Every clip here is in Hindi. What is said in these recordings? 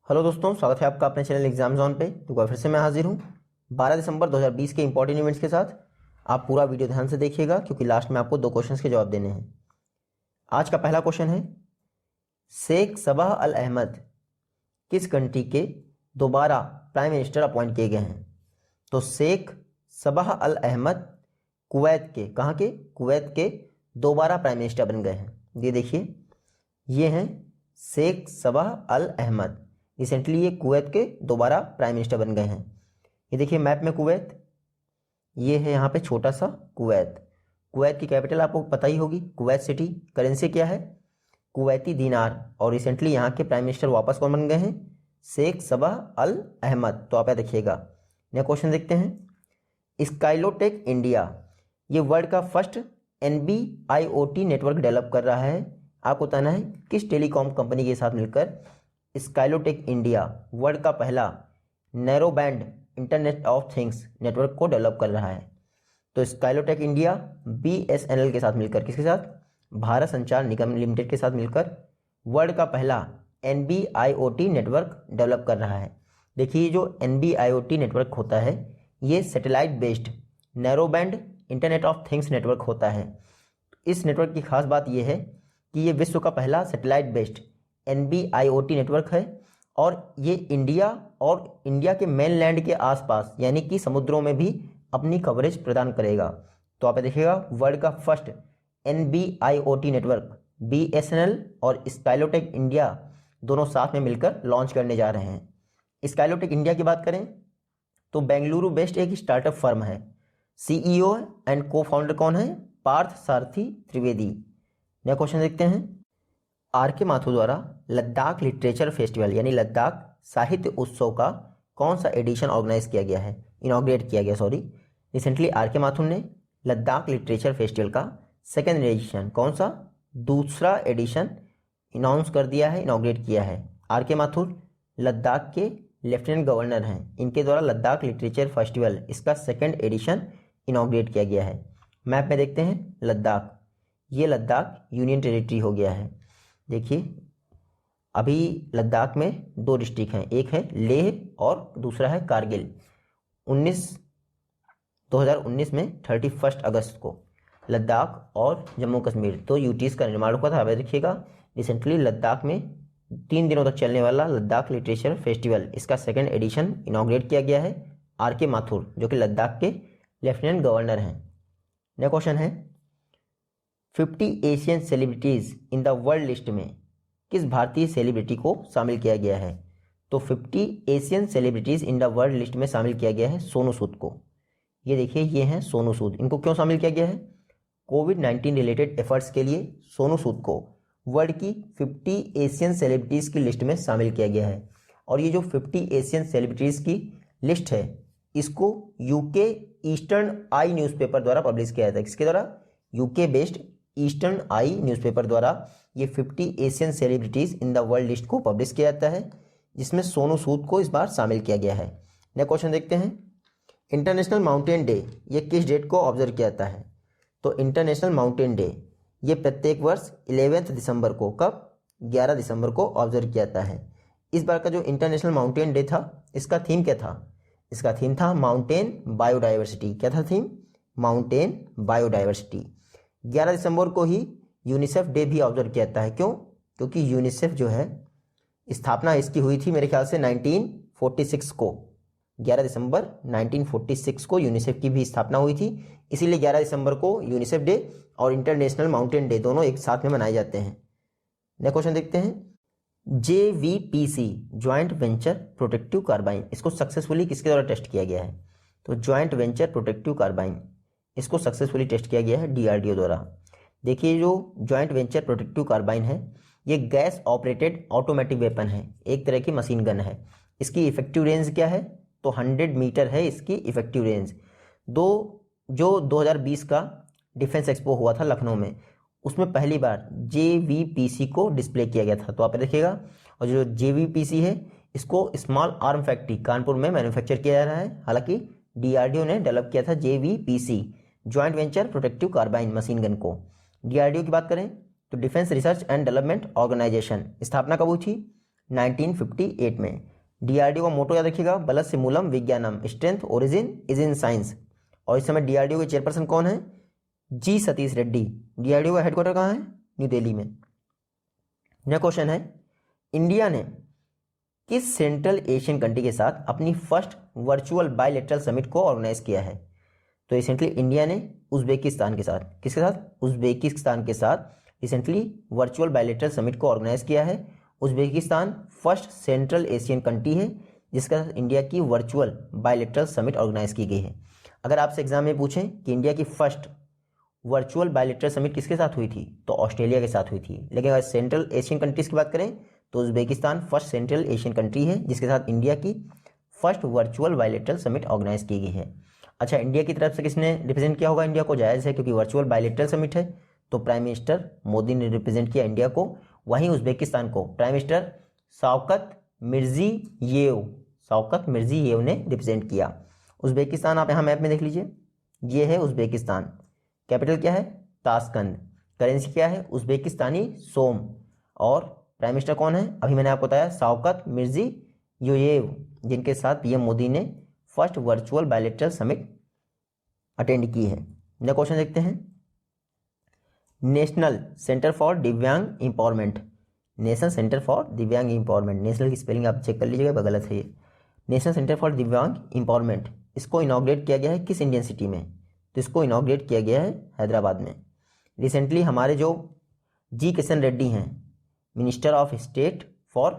हेलो दोस्तों, स्वागत है आपका अपने चैनल एग्जाम जोन पे। तो फिर से मैं हाजिर हूँ 12 दिसंबर 2020 के इंपॉर्टेंट इवेंट्स के साथ। आप पूरा वीडियो ध्यान से देखिएगा क्योंकि लास्ट में आपको 2 क्वेश्चंस के जवाब देने हैं। आज का पहला क्वेश्चन है, शेख सबाह अल अहमद किस कंट्री के दोबारा प्राइम मिनिस्टर अपॉइंट किए गए हैं? तो शेख सबाह अल अहमद कुवैत के, कहाँ के? कुवैत के दोबारा प्राइम मिनिस्टर बन गए हैं। ये देखिए, ये हैं शेख सबाह अल अहमद। रिसेंटली ये कुवैत के दोबारा प्राइम मिनिस्टर बन गए हैं। ये देखिए मैप में कुवैत, ये है यहाँ पे छोटा सा कुवैत। कुवैत की कैपिटल आपको पता ही होगी, कुवैत सिटी। करेंसी क्या है? कुवैती दीनार। और रिसेंटली यहाँ के प्राइम मिनिस्टर वापस कौन बन गए हैं? शेख सबाह अल अहमद। तो आप यहाँ देखिएगा। नया क्वेश्चन देखते हैं, स्काइलोटेक इंडिया ये वर्ल्ड का फर्स्ट NB-IoT नेटवर्क डेवलप कर रहा है। आपको बताना है किस टेलीकॉम कंपनी के साथ मिलकर स्काइलोटेक इंडिया वर्ल्ड का पहला narrow band internet of things network को डेवलप कर रहा है। तो स्काइलोटेक इंडिया BSNL के साथ मिलकर, किसके साथ? भारत संचार निगम लिमिटेड के साथ मिलकर वर्ल्ड का पहला NB-IoT नेटवर्क डेवलप कर रहा है। देखिए, जो NB-IoT नेटवर्क होता है ये satellite based narrow band internet of things network होता है। इस नेटवर्क की खास बात यह है कि ये विश्व का पहला सैटेलाइट बेस्ड NB-IoT नेटवर्क है और ये इंडिया और इंडिया के मेनलैंड के आसपास यानी कि समुद्रों में भी अपनी कवरेज प्रदान करेगा। तो आप देखिएगा, वर्ल्ड का फर्स्ट NB-IoT नेटवर्क BSNL और स्काइलोटेक इंडिया दोनों साथ में मिलकर लॉन्च करने जा रहे हैं। स्काइलोटेक इंडिया की बात करें तो बेंगलुरु बेस्ड एक स्टार्टअप फर्म है। CEO एंड को फाउंडर कौन है? पार्थ सारथी त्रिवेदी। नया क्वेश्चन देखते हैं, RK माथुर द्वारा लद्दाख लिटरेचर फेस्टिवल यानी लद्दाख साहित्य उत्सव का कौन सा एडिशन ऑर्गेनाइज किया गया है? इनॉग्रेट किया गया, सॉरी। रिसेंटली RK माथुर ने लद्दाख लिटरेचर फेस्टिवल का सेकेंड एडिशन, कौन सा? दूसरा एडिशन अनाउंस कर दिया है, इनॉग्रेट किया है। RK माथुर लद्दाख के लेफ्टिनेंट गवर्नर हैं। इनके द्वारा लद्दाख लिटरेचर फेस्टिवल इसका सेकेंड एडिशन इनॉग्रेट किया गया है। मैप में देखते हैं लद्दाख, ये लद्दाख यूनियन टेरिटरी हो गया है। देखिए, अभी लद्दाख में 2 डिस्ट्रिक्ट हैं, एक है लेह और दूसरा है कारगिल। 2019 में 31 अगस्त को लद्दाख और जम्मू कश्मीर 2 यूटीज का निर्माण हुआ था। अब देखिएगा, रिसेंटली लद्दाख में 3 दिनों तक चलने वाला लद्दाख लिटरेचर फेस्टिवल इसका सेकेंड एडिशन इनॉग्रेट किया गया है। RK माथुर जो कि लद्दाख के लेफ्टिनेंट गवर्नर हैं। नया क्वेश्चन है, 50 Asian celebrities in the world list में किस भारतीय सेलिब्रिटी को शामिल किया गया है? तो 50 Asian celebrities in the world list में शामिल किया गया है सोनू सूद को। ये देखिए, ये हैं सोनू सूद। इनको क्यों शामिल किया गया है? कोविड-19 रिलेटेड एफर्ट्स के लिए सोनू सूद को वर्ल्ड की 50 एशियन सेलिब्रिटीज की लिस्ट में शामिल किया गया है। और ये जो 50 एशियन सेलिब्रिटीज की लिस्ट है इसको UK ईस्टर्न आई न्यूज़पेपर द्वारा पब्लिश किया था। किसके द्वारा? UK बेस्ड ईस्टर्न आई न्यूज़पेपर द्वारा ये 50 Asian celebrities in the world list को पब्लिश किया जाता है, जिसमें सोनू सूद को इस बार शामिल किया गया है। नया क्वेश्चन देखते हैं, इंटरनेशनल माउंटेन डे ये किस डेट को ऑब्जर्व किया जाता है? तो इंटरनेशनल माउंटेन डे ये प्रत्येक वर्ष 11 दिसंबर को, कब? 11 दिसंबर को ऑब्जर्व किया जाता है। इस बार का जो इंटरनेशनल माउंटेन डे था इसका थीम क्या था? इसका थीम था माउंटेन बायोडाइवर्सिटी। क्या था थीम? Mountain biodiversity. 11 दिसंबर को ही यूनिसेफ डे भी ऑब्जर्व किया जाता है। क्यों? क्योंकि यूनिसेफ जो है स्थापना इसकी हुई थी मेरे ख्याल से 1946 को। 11 दिसंबर 1946 को यूनिसेफ की भी स्थापना हुई थी, इसीलिए 11 दिसंबर को यूनिसेफ डे और इंटरनेशनल माउंटेन डे दोनों एक साथ में मनाए जाते हैं। नेक्स्ट क्वेश्चन देखते हैं, JVPC joint venture protective carbine इसको सक्सेसफुली किसके द्वारा टेस्ट किया गया है? तो ज्वाइंट वेंचर प्रोटेक्टिव कार्बाइन इसको सक्सेसफुली टेस्ट किया गया है DRDO द्वारा। देखिए, जो ज्वाइंट वेंचर प्रोटेक्टिव कार्बाइन है ये गैस ऑपरेटेड ऑटोमेटिक वेपन है, एक तरह की मशीन गन है। इसकी इफेक्टिव रेंज क्या है? तो 100 मीटर है इसकी इफेक्टिव रेंज। जो 2020 का डिफेंस एक्सपो हुआ था लखनऊ में, उसमें पहली बार JVPC को डिस्प्ले किया गया था। तो आप देखिएगा, और जो JVPC है इसको स्मॉल आर्म फैक्ट्री कानपुर में मैन्युफैक्चर किया जा रहा है। हालांकि DRDO ने डेवलप किया था JVPC joint venture protective carbine machine gun को। DRDO की बात करें तो defence research and development organisation स्थापना कब हुई थी? 1958 में। डीआरडीओ का मोटो याद रखिएगा, बलत से मूलम विज्ञानम, strength origin is in science. और इस समय डीआरडीओ के चेयरपर्सन कौन है? जी सतीश रेड्डी। डीआरडीओ का हेडक्वार्टर कहाँ है? न्यू दिल्ली में। यह क्वेश्चन है, इंडिया ने किस सेंट्रल एशियन कंट्री के साथ अपनी फर्स्ट वर्चुअल बायलैटरल समिट को ऑर्गेनाइज किया है? तो रिसेंटली इंडिया ने उज्बेकिस्तान के साथ, किसके साथ? उज्बेकिस्तान के साथ रिसेंटली वर्चुअल बायलैटरल समिट को ऑर्गेनाइज किया है। Uzbekistan first central Asian country है जिसका इंडिया की वर्चुअल बायलैटरल समिट ऑर्गेनाइज की गई है। अगर आपसे एग्जाम में पूछें कि इंडिया की फर्स्ट वर्चुअल बायलैटरल समिट किसके साथ हुई थी, तो ऑस्ट्रेलिया के साथ हुई थी। लेकिन अगर सेंट्रल एशियन कंट्रीज की बात करें तो Uzbekistan first central Asian country है जिसके साथ इंडिया की first virtual bilateral summit organise की गई है। अच्छा, इंडिया की तरफ से किसने रिप्रेजेंट किया होगा इंडिया को? जायज़ है, क्योंकि वर्चुअल बायलैटरल समिट है तो प्राइम मिनिस्टर मोदी ने रिप्रेजेंट किया इंडिया को। वहीं उज्बेकिस्तान को प्राइम मिनिस्टर शौकत मिर्जियोयेव ने रिप्रेजेंट किया। उज्बेकिस्तान आप यहाँ मैप में देख लीजिए, ये है उज्बेकिस्तान। कैपिटल क्या है? ताशकंद। करेंसी क्या है? उज्बेकिस्तानी सोम। और प्राइम मिनिस्टर कौन है? अभी मैंने आपको बताया, शौकत मिर्जियोयेव, जिनके साथ पीएम मोदी ने first virtual bilateral summit attend की है। नया क्वेश्चन देखते हैं, नेशनल सेंटर फॉर दिव्यांग एम्पावरमेंट। नेशनल सेंटर फॉर दिव्यांग एम्पावरमेंट, नेशनल की स्पेलिंग आप चेक कर लीजिएगा, गलत है ये। नेशनल सेंटर फॉर दिव्यांग एम्पावरमेंट, इसको इनॉग्रेट किया गया है किस इंडियन सिटी में? तो इसको इनॉग्रेट किया गया है हैदराबाद में। रिसेंटली हमारे जो जी किशन रेड्डी हैं, minister of state for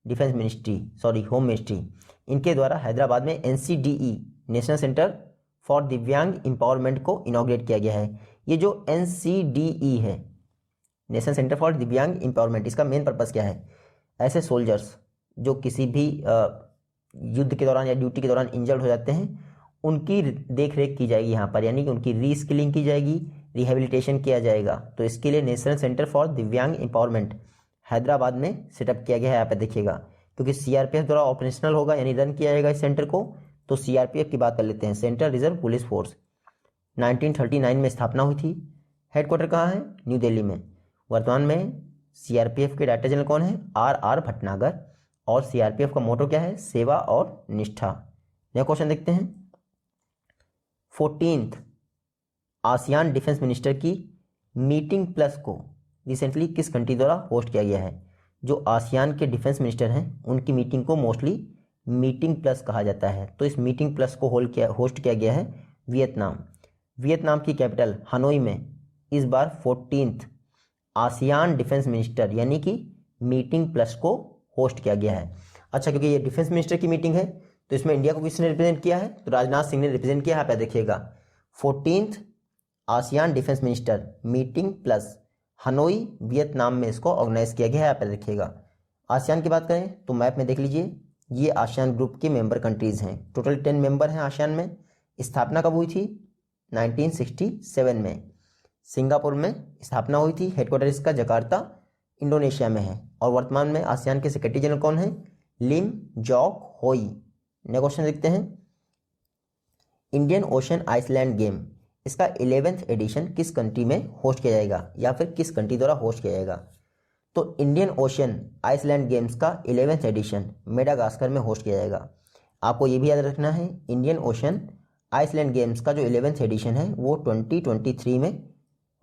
defence ministry, sorry home ministry, इनके द्वारा हैदराबाद में NCDE नेशनल सेंटर फॉर दिव्यांग एम्पावरमेंट को इनॉग्रेट किया गया है। ये जो NCDE है, नेशनल सेंटर फॉर दिव्यांग एम्पावरमेंट, इसका मेन पर्पस क्या है? ऐसे सोल्जर्स जो किसी भी युद्ध के दौरान या ड्यूटी के दौरान इंजर्ड हो जाते हैं, उनकी देख रेख की जाएगी यहाँ पर, यानी कि उनकी रीस्किलिंग की जाएगी, रिहेबिलिटेशन किया जाएगा। तो इसके लिए नेशनल सेंटर फॉर दिव्यांग एम्पावरमेंट हैदराबाद में सेटअप किया गया है। यहाँ पर देखिएगा, क्योंकि CRPF द्वारा ऑपरेशनल होगा यानी रन किया जाएगा इस सेंटर को। तो CRPF की बात कर लेते हैं, सेंट्रल रिजर्व पुलिस फोर्स। 1939 में स्थापना हुई थी। हेडक्वार्टर कहाँ है? न्यू दिल्ली में। वर्तमान में CRPF के डायरेक्टर जनरल कौन है? RR भटनागर। और CRPF का मोटो क्या है? सेवा और निष्ठा। नया क्वेश्चन देखते हैं, 14th आसियान डिफेंस मिनिस्टर की मीटिंग प्लस को रिसेंटली किस कंट्री द्वारा होस्ट किया गया है? जो आसियान के डिफेंस मिनिस्टर हैं उनकी मीटिंग को मोस्टली मीटिंग प्लस कहा जाता है। तो इस मीटिंग प्लस को होस्ट किया गया है वियतनाम। वियतनाम की कैपिटल हनोई में इस बार 14th आसियान डिफेंस मिनिस्टर यानी कि मीटिंग प्लस को होस्ट किया गया है। अच्छा, क्योंकि ये डिफेंस मिनिस्टर की मीटिंग है तो इसमें इंडिया को किसने रिप्रेजेंट किया है? तो राजनाथ सिंह ने रिप्रेजेंट किया है। यहाँ पे देखिएगा, 14th ASEAN defence minister meeting plus Hanoi Vietnam में इसको ऑर्गेनाइज किया गया है। यहाँ पे देखिएगा, आसियान की बात करें तो मैप में देख लीजिए, ये आसियान ग्रुप के मेंबर कंट्रीज़ हैं। टोटल 10 मेंबर हैं आसियान में। स्थापना कब हुई थी? 1967 में। सिंगापुर में स्थापना हुई थी। हेडक्वार्टर इसका जकार्ता इंडोनेशिया में है। और वर्तमान में आसियान के सेक्रेटरी जनरल कौन है? लिम जॉक होई। नया क्वेश्चन देखते हैं, इंडियन ओशन आइसलैंड गेम, इसका 11th एडिशन किस कंट्री में होस्ट किया जाएगा या फिर किस कंट्री द्वारा होस्ट किया जाएगा? तो इंडियन ओशन आइसलैंड गेम्स का 11th एडिशन मेडागास्कर में होस्ट किया जाएगा। आपको ये भी याद रखना है, इंडियन ओशन आइसलैंड गेम्स का जो 11th एडिशन है वो 2023 में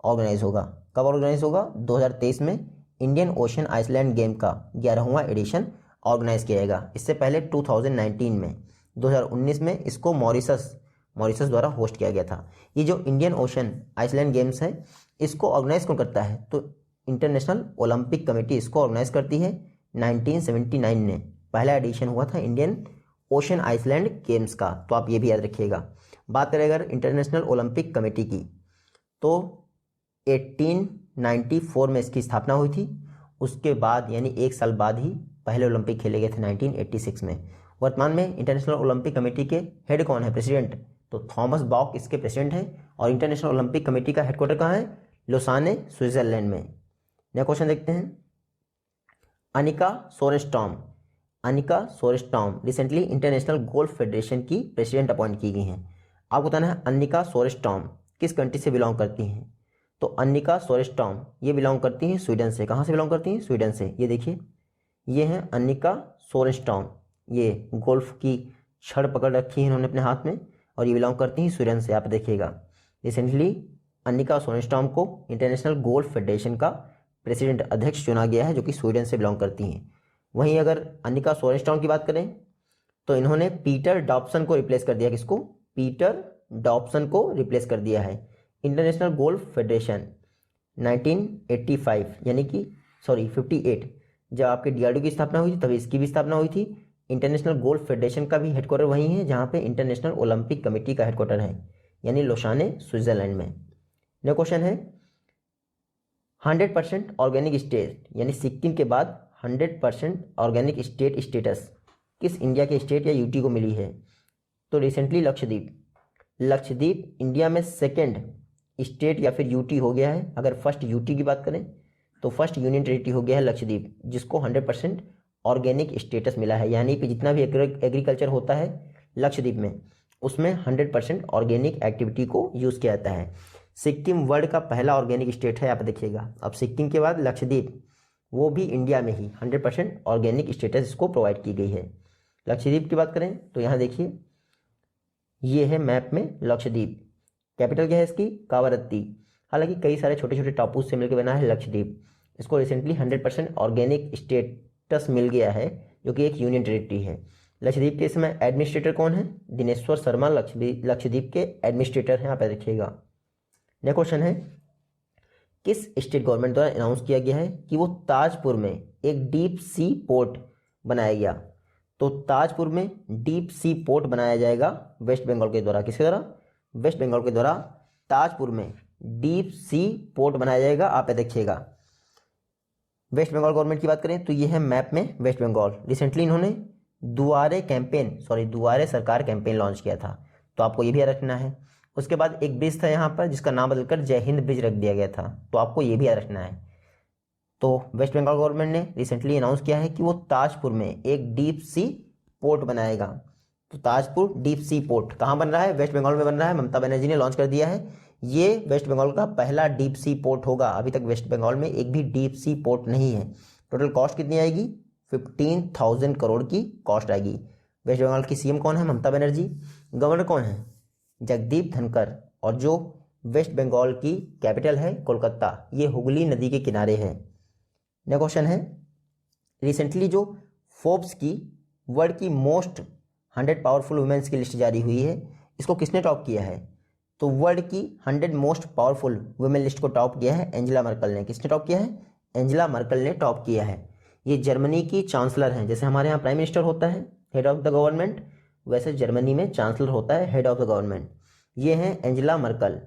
ऑर्गेनाइज होगा। कब ऑर्गेनाइज होगा? 2023 में इंडियन ओशन आइसलैंड गेम का 11वां एडिशन ऑर्गेनाइज किया जाएगा। इससे पहले 2019 में 2019 में इसको मॉरिशस द्वारा होस्ट किया गया था। ये जो इंडियन ओशन आइसलैंड गेम्स है इसको ऑर्गेनाइज कौन करता है? तो इंटरनेशनल ओलंपिक कमेटी इसको ऑर्गेनाइज करती है। 1979 में पहला एडिशन हुआ था इंडियन ओशन आइसलैंड गेम्स का, तो आप ये भी याद रखिएगा। बात करें अगर इंटरनेशनल ओलंपिक कमेटी की तो 1894 में इसकी स्थापना हुई थी। उसके बाद यानी एक साल बाद ही पहले ओलंपिक खेले गए थे 1986 में। वर्तमान में इंटरनेशनल ओलंपिक कमेटी के हेड कौन है? प्रेसिडेंट। तो थॉमस बॉक इसके प्रेसिडेंट हैं। और इंटरनेशनल ओलंपिक कमेटी का हेडक्वार्टर कहाँ है? लोसाने, स्विट्जरलैंड में। नया क्वेश्चन देखते हैं, Annika Sorenstam recently International Golf Federation की प्रेसिडेंट अपॉइंट की गई हैं। आपको बताना है अनिका सोरेस्टॉम किस कंट्री से बिलोंग करती हैं? तो अनिका सोरेस्टॉम ये बिलोंग करती हैं स्वीडन से। कहाँ से बिलोंग करती हैं? स्वीडन से। ये देखिए, ये हैं अनिका सोरेनस्टॉम, ये गोल्फ की छड़ पकड़ रखी है इन्होंने अपने हाथ में, और ये बिलोंग करती हैं स्वीडन से। आप देखिएगा रिसेंटली अनिका सोरेनस्टॉम को इंटरनेशनल गोल्फ फेडरेशन का प्रेसिडेंट अध्यक्ष चुना गया है, जो कि स्वीडन से बिलोंग करती हैं। वहीं अगर अनिका सोरेनस्टॉम की बात करें तो इन्होंने पीटर डॉबसन को रिप्लेस कर दिया। किसको? पीटर डॉबसन को रिप्लेस कर दिया है। इंटरनेशनल गोल्फ फेडरेशन 1985 यानी कि 58 जब आपके DRDO की स्थापना हुई थी तभी इसकी भी स्थापना हुई थी। इंटरनेशनल गोल्फ फेडरेशन का भी हेडक्वार्टर वहीं है जहाँ पे इंटरनेशनल ओलंपिक कमेटी का हेडक्वार्टर है, यानी लोसाने, स्विट्जरलैंड में। नेक्स्ट क्वेश्चन है 100% ऑर्गेनिक स्टेट, यानी सिक्किम के बाद 100% ऑर्गेनिक स्टेट स्टेटस किस इंडिया के स्टेट या यूटी को मिली है? तो रिसेंटली लक्षद्वीप इंडिया में सेकंड स्टेट या फिर यूटी हो गया है। अगर फर्स्ट यूटी की बात करें तो फर्स्ट यूनियन टेरिटरी हो गया है लक्षद्वीप, जिसको 100% ऑर्गेनिक स्टेटस मिला है। यानी कि जितना भी एग्रीकल्चर होता है लक्षद्वीप में उसमें 100% ऑर्गेनिक एक्टिविटी को यूज़ किया जाता है। सिक्किम वर्ल्ड का पहला ऑर्गेनिक स्टेट है, आप देखिएगा। अब सिक्किम के बाद लक्षद्वीप, वो भी इंडिया में ही 100% ऑर्गेनिक स्टेटस इसको प्रोवाइड की गई है। लक्षद्वीप की बात करें तो यहाँ देखिए ये है मैप में लक्षद्वीप। कैपिटल क्या है इसकी? कावारत्ती। हालांकि कई सारे छोटे छोटे टापूज से मिलकर बना है लक्षद्वीप। इसको रिसेंटली 100% ऑर्गेनिक स्टेटस मिल गया है, जो कि एक यूनियन टेरिटरी है। लक्षद्वीप के इस समय एडमिनिस्ट्रेटर कौन है? दिनेश्वर शर्मा लक्षद्वीप के एडमिनिस्ट्रेटर हैं, आप देखिएगा। नेक्स्ट क्वेश्चन है किस स्टेट गवर्नमेंट द्वारा अनाउंस किया गया है कि वो ताजपुर में एक डीप सी पोर्ट बनाया गया? तो ताजपुर में डीप सी पोर्ट बनाया जाएगा वेस्ट बंगाल के द्वारा। किसके द्वारा? वेस्ट बंगाल के द्वारा ताजपुर में डीप सी पोर्ट बनाया जाएगा, आप देखिएगा। वेस्ट बंगाल गवर्नमेंट की बात करें तो ये है मैप में वेस्ट बंगाल। रिसेंटली इन्होंने दुआरे सरकार कैंपेन लॉन्च किया था, तो आपको ये भी याद रखना है। उसके बाद एक ब्रिज था यहाँ पर जिसका नाम बदलकर जय हिंद ब्रिज रख दिया गया था, तो आपको ये भी याद रखना है। तो वेस्ट बंगाल गवर्नमेंट ने रिसेंटली अनाउंस किया है कि वो ताजपुर में एक डीप सी पोर्ट बनाएगा। तो ताजपुर डीप सी पोर्ट कहाँ बन रहा है? वेस्ट बंगाल में बन रहा है। ममता बनर्जी ने लॉन्च कर दिया है। ये वेस्ट बंगाल का पहला डीप सी पोर्ट होगा। अभी तक वेस्ट बंगाल में एक भी डीप सी पोर्ट नहीं है। टोटल कॉस्ट कितनी आएगी? 15,000 करोड़ की कॉस्ट आएगी। वेस्ट बंगाल की CM कौन है? ममता बनर्जी। गवर्नर कौन है? जगदीप धनखड़। और जो वेस्ट बंगाल की कैपिटल है कोलकाता, ये हुगली नदी के किनारे है। नेक्स्ट क्वेश्चन है रिसेंटली जो फोर्ब्स की वर्ल्ड की मोस्ट 100 पावरफुल वुमेन्स की लिस्ट जारी हुई है, इसको किसने टॉप किया है? तो वर्ल्ड की 100 मोस्ट पावरफुल वुमेन लिस्ट को टॉप किया है एंजेला मर्कल ने। किसने टॉप किया है? एंजेला मर्कल ने टॉप किया है। ये जर्मनी की चांसलर हैं। जैसे हमारे यहाँ प्राइम मिनिस्टर होता है हेड ऑफ द गवर्नमेंट, वैसे जर्मनी में चांसलर होता है हेड ऑफ द गवर्नमेंट। ये हैं एंजेला मर्कल।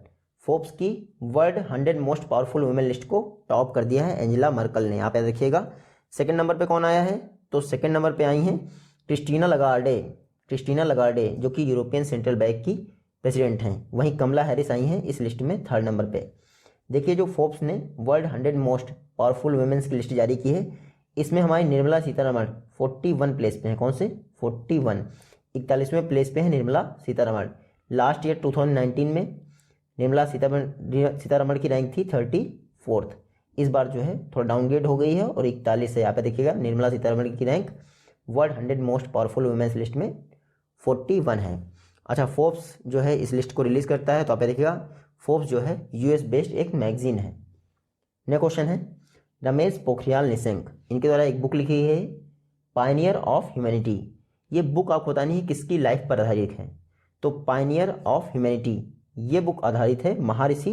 फोर्ब्स की world 100 most powerful women list को टॉप कर दिया है एंजेला मर्कल ने। आप याद रखिएगा। सेकंड नंबर पे कौन आया है? तो सेकंड नंबर पे आई हैं क्रिस्टीना लगार्डे, जो कि यूरोपियन सेंट्रल बैंक की प्रेसिडेंट हैं। वहीं कमला हैरिस आई हैं इस लिस्ट में थर्ड नंबर पे। देखिए जो फोर्ब्स ने वर्ल्ड 100 मोस्ट पावरफुल वुमेन्स की लिस्ट जारी की है, इसमें हमारी निर्मला सीतारमण 41 प्लेस पे है। कौन से? 41वें प्लेस पे है निर्मला सीतारमण। लास्ट ईयर 2019 में निर्मला सीतारमण की रैंक थी 34th। इस बार जो है थोड़ा डाउनग्रेड हो गई है और 41 है। यहाँ पे देखिएगा निर्मला सीतारमण की rank world 100 most powerful women's list में 41 है। अच्छा, फोर्ब्स जो है इस लिस्ट को रिलीज करता है, तो आप देखिएगा फोर्ब्स जो है US बेस्ड एक मैगजीन है। नेक्स्ट क्वेश्चन है रमेश पोखरियाल निशंक, इनके द्वारा एक बुक लिखी है पायनियर ऑफ ह्यूमैनिटी। ये बुक आपको बतानी है किसकी लाइफ पर आधारित है? तो पायनियर ऑफ ह्यूमैनिटी ये बुक आधारित है महर्षि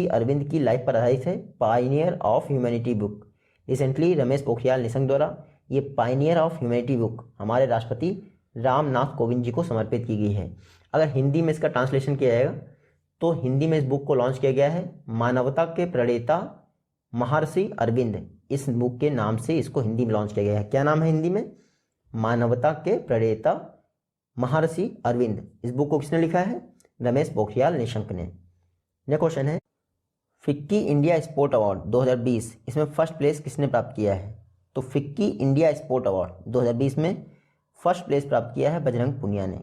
अरविंद की लाइफ पर आधारित है। Pioneer of humanity book recently Ramesh Pokhriyal Nishank द्वारा ये पायनियर ऑफ ह्यूमैनिटी बुक हमारे राष्ट्रपति रामनाथ कोविंद जी को समर्पित की गई है। अगर हिंदी में इसका ट्रांसलेशन किया जाएगा तो हिंदी में इस बुक को लॉन्च किया गया है मानवता के प्रणेता महर्षि अरविंद। इस बुक के नाम से इसको हिंदी में लॉन्च किया गया है। क्या नाम है हिंदी में? मानवता के प्रणेता महर्षि अरविंद। इस बुक को किसने लिखा है? रमेश पोखरियाल निशंक ने। नेक्स्ट क्वेश्चन है फिक्की इंडिया स्पोर्ट अवार्ड 2020, इसमें फर्स्ट प्लेस किसने प्राप्त किया है? तो फिक्की इंडिया स्पोर्ट अवार्ड 2020 में फर्स्ट प्लेस प्राप्त किया है बजरंग पुनिया ने।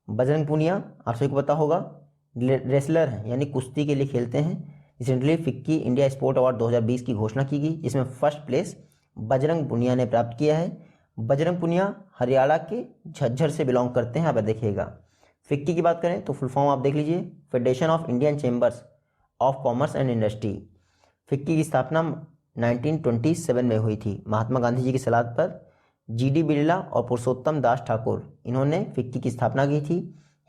बजरंग पुनिया आप सभी को पता होगा रेसलर हैं, यानी कुश्ती के लिए खेलते हैं। Recently FICCI India sport award 2020 की घोषणा की गई, जिसमें फर्स्ट प्लेस बजरंग पुनिया ने प्राप्त किया है। बजरंग पुनिया हरियाणा के झज्जर से बिलोंग करते हैं, यहाँ पर देखिएगा। फिक्की की बात करें तो फुल फॉर्म आप देख लीजिए, federation of Indian chambers of commerce and industry. FICCI की स्थापना 1927 में हुई थी। महात्मा गांधी जी की सलाह पर जीडी बिरला और पुरुषोत्तम दास ठाकुर, इन्होंने फिक्की की स्थापना की थी।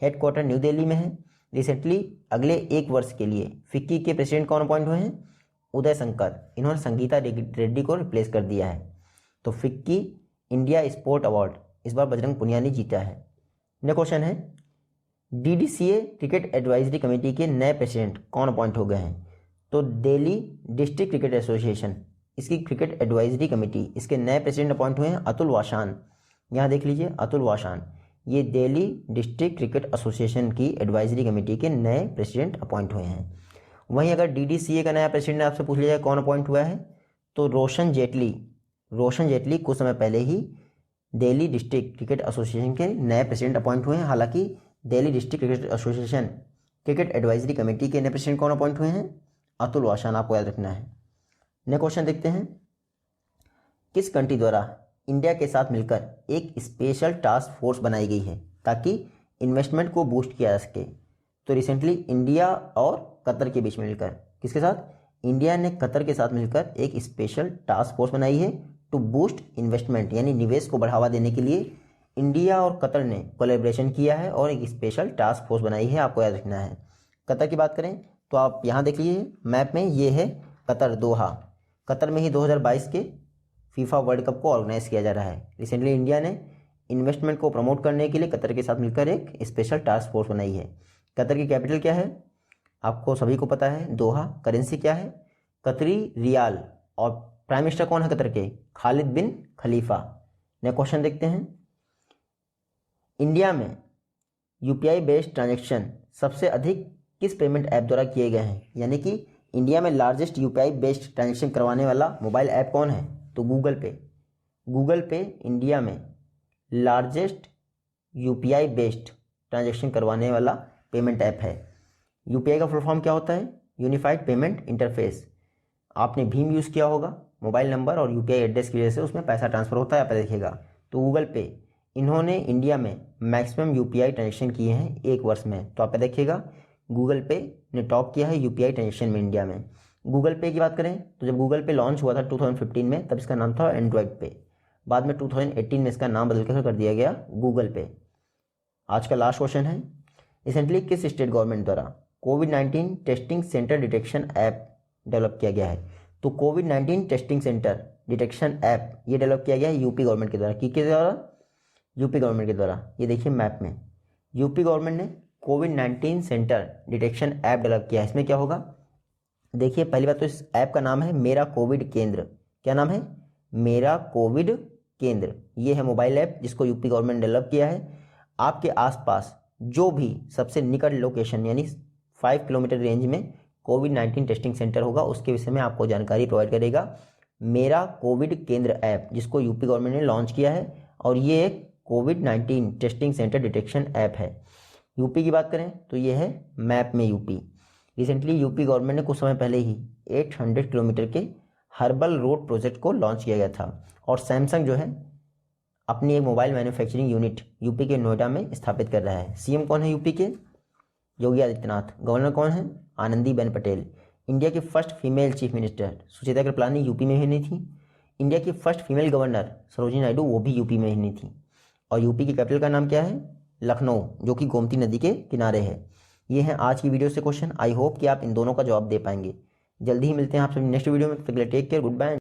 हेडक्वार्टर न्यू दिल्ली में है। रिसेंटली अगले 1 वर्ष के लिए फिक्की के प्रेसिडेंट कौन अपॉइंट हुए हैं? उदय शंकर। इन्होंने संगीता रेड्डी को रिप्लेस कर दिया है। तो फिक्की इंडिया स्पोर्ट अवार्ड इस बार बजरंग पुनिया ने जीता है। नेक्स्ट क्वेश्चन है, डीडीसीए क्रिकेट एडवाइजरी कमेटी के नए प्रेसिडेंट कौन अपॉइंट हो गए हैं? तो दिल्ली डिस्ट्रिक्ट क्रिकेट एसोसिएशन, इसकी क्रिकेट एडवाइजरी कमेटी, इसके नए प्रेसिडेंट अपॉइंट हुए हैं अतुल वाशान। यहाँ देख लीजिए अतुल वाशान, ये दिल्ली डिस्ट्रिक्ट क्रिकेट एसोसिएशन की एडवाइजरी कमेटी के नए प्रेसिडेंट अपॉइंट हुए हैं। वहीं अगर डीडीसीए का नया प्रेसिडेंट आपसे पूछ लिया जाए कौन अपॉइंट हुआ है, तो रोशन जेटली कुछ समय पहले ही दिल्ली डिस्ट्रिक्ट क्रिकेट एसोसिएशन के नए प्रेसिडेंट अपॉइंट हुए हैं। हालांकि Delhi district cricket association cricket advisory committee के नए प्रेसिडेंट कौन अपॉइंट हुए हैं? अतुल वाशान, आपको याद रखना है। नेक्स्ट क्वेश्चन देखते हैं, किस कंट्री द्वारा इंडिया के साथ मिलकर एक स्पेशल टास्क फोर्स बनाई गई है ताकि इन्वेस्टमेंट को बूस्ट किया जा सके? तो रिसेंटली इंडिया और कतर के बीच में मिलकर, किसके साथ? इंडिया ने कतर के साथ मिलकर एक स्पेशल टास्क फोर्स बनाई है टू बूस्ट इन्वेस्टमेंट, यानी निवेश को बढ़ावा देने के लिए इंडिया और कतर ने कोलैबोरेशन किया है और एक स्पेशल टास्क फोर्स बनाई है, आपको याद रखना है। कतर की बात करें तो आप यहाँ देख लीजिए मैप में, ये है कतर, दोहा। कतर में ही 2022 के फीफा वर्ल्ड कप को ऑर्गेनाइज किया जा रहा है। रिसेंटली इंडिया ने इन्वेस्टमेंट को प्रमोट करने के लिए कतर के साथ मिलकर एक स्पेशल टास्क फोर्स बनाई है। कतर की कैपिटल क्या है? आपको सभी को पता है, दोहा। करेंसी क्या है? कतरी रियाल। और प्राइम मिनिस्टर कौन है कतर के? खालिद बिन खलीफा। नेक्स्ट क्वेश्चन देखते हैं, इंडिया में यूपीआई बेस्ड ट्रांजैक्शन सबसे अधिक किस पेमेंट ऐप द्वारा किए गए हैं? यानी कि इंडिया में लार्जेस्ट यूपीआई बेस्ड ट्रांजैक्शन करवाने वाला मोबाइल ऐप कौन है? तो गूगल पे। गूगल पे इंडिया में लार्जेस्ट यूपीआई बेस्ड ट्रांजैक्शन करवाने वाला पेमेंट ऐप है। यूपीआई का फुल फॉर्म क्या होता है? Unified payment interface. आपने भीम यूज़ किया होगा, मोबाइल नंबर और यूपीआई एड्रेस की वजह से उसमें पैसा ट्रांसफर होता है, आप देखिएगा। तो गूगल पे, इन्होंने इंडिया में मैक्सिमम यूपीआई ट्रांजेक्शन किए हैं 1 वर्ष में। तो आप देखिएगा गूगल पे ने टॉप किया है यूपीआई ट्रांजेक्शन में इंडिया में। गूगल पे की बात करें तो जब गूगल पे लॉन्च हुआ था 2015 में, तब इसका नाम था एंड्रॉयड पे। बाद में 2018 में इसका नाम बदल कर दिया गया गूगल पे। आज का लास्ट क्वेश्चन है, रिसेंटली किस स्टेट गवर्नमेंट द्वारा कोविड-19 testing centre detection app develop किया गया है? तो कोविड-19 टेस्टिंग सेंटर डिटेक्शन ऐप ये डेवलप किया गया है यूपी गवर्नमेंट के द्वारा। किसके द्वारा? यूपी गवर्नमेंट के द्वारा। ये देखिए मैप में, यूपी गवर्नमेंट ने कोविड-19 सेंटर डिटेक्शन ऐप डेवलप किया है। इसमें क्या होगा? देखिए पहली बात तो इस ऐप का नाम है मेरा कोविड केंद्र। क्या नाम है? मेरा कोविड केंद्र। ये है मोबाइल ऐप जिसको यूपी गवर्नमेंट ने डेवलप किया है। आपके आसपास जो भी सबसे निकट लोकेशन यानी 5 किलोमीटर रेंज में कोविड-19 टेस्टिंग सेंटर होगा, उसके विषय में आपको जानकारी प्रोवाइड करेगा मेरा कोविड केंद्र ऐप, जिसको यूपी गवर्नमेंट ने लॉन्च किया है। और ये एक कोविड-19 टेस्टिंग सेंटर डिटेक्शन ऐप है। यूपी की बात करें तो ये है मैप में यूपी। रिसेंटली यूपी गवर्नमेंट ने कुछ समय पहले ही 800 किलोमीटर के हर्बल रोड प्रोजेक्ट को लॉन्च किया गया था। और सैमसंग जो है अपनी एक मोबाइल मैन्युफैक्चरिंग यूनिट यूपी के नोएडा में स्थापित कर रहा है। सीएम कौन है यूपी के? योगी आदित्यनाथ। गवर्नर कौन है? आनंदीबेन पटेल। इंडिया की first female chief minister Sucheta Kripalani UP में ही नहीं थी। इंडिया की first female governor Sarojini Naidu, वो भी यूपी में ही नहीं थी। और यूपी की कैपिटल का नाम क्या है? लखनऊ, जो कि गोमती नदी के किनारे है। ये हैं आज की वीडियो से क्वेश्चन। आई होप कि आप इन दोनों का जवाब दे पाएंगे। जल्दी ही मिलते हैं आपसे नेक्स्ट वीडियो में। तब तक के लिए टेक केयर, गुड बाय।